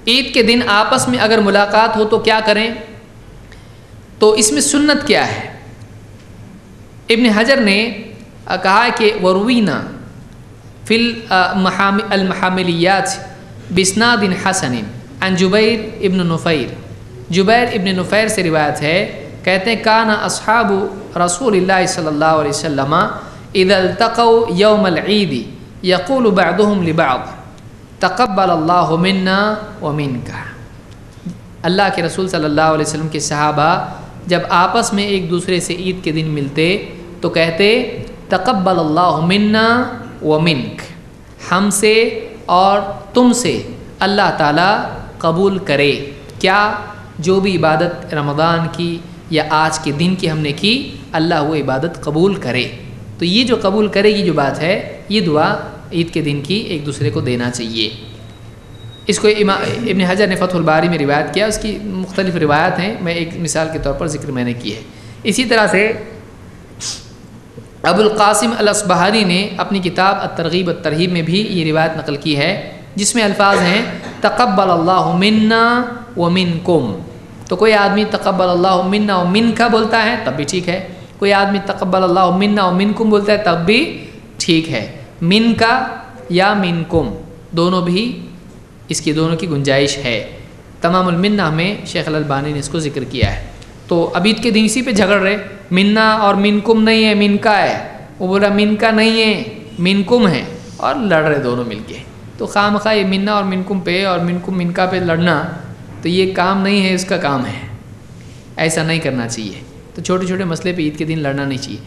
عید کے دن آپس میں اگر ملاقات ہو تو کیا کریں؟ تو اس میں سنت کیا ہے؟ ابن حجر نے کہا کہ وروینا فی المحاملیات بسناد حسن عن جبیر ابن نفیر، جبیر ابن نفیر سے روایت ہے، کہتے ہیں کان اصحاب رسول اللہ صلی اللہ علیہ وسلم اذا التقوا یوم العید یقول بعضهم لبعض تقبل اللہ منا ومنک۔ اللہ کے رسول صلی اللہ علیہ وسلم کے صحابہ جب آپس میں ایک دوسرے سے عید کے دن ملتے تو کہتے تقبل اللہ منا ومنک، ہم سے اور تم سے اللہ تعالیٰ قبول کرے کیا؟ جو بھی عبادت رمضان کی یا آج کے دن کی ہم نے کی، اللہ وہ عبادت قبول کرے۔ تو یہ جو قبول کرے گی جو بات ہے، یہ دعا عید کے دن کی ایک دوسرے کو دینا چاہیے۔ اس کو ابن حجر نے فتح الباری میں روایت کیا، اس کی مختلف روایات ہیں، میں ایک مثال کے طور پر ذکر میں نے کی ہے۔ اسی طرح سے ابو القاسم الاصبہانی نے اپنی کتاب الترغیب والترہیب میں بھی یہ روایت نقل کی ہے، جس میں الفاظ ہیں تقبل اللہ منا ومنکم۔ تو کوئی آدمی تقبل اللہ منا ومنک بولتا ہے تب بھی ٹھیک ہے، کوئی آدمی تقبل اللہ منا ومنکم بولتا ہے تب بھی ٹھیک ہے۔ من کا یا منکم دونوں بھی، اس کی دونوں کی گنجائش ہے۔ تمام المنہ میں شیخ الالبانی نے اس کو ذکر کیا ہے۔ تو اب عید کے دن اسی پہ جھگڑ رہے، منا اور منکم نہیں ہے، منکا ہے، وہ بولا منکا نہیں ہے منکم ہے، اور لڑ رہے دونوں مل کے۔ تو خواہ مخواہ یہ منا اور منکم پہ اور منکم منکا پہ لڑنا تو یہ کام نہیں ہے، اس کا کام ہے، ایسا نہیں کرنا چاہیے۔ تو چھوٹے چھوٹے مسئلے پہ عید کے دن لڑنا نہیں چاہیے۔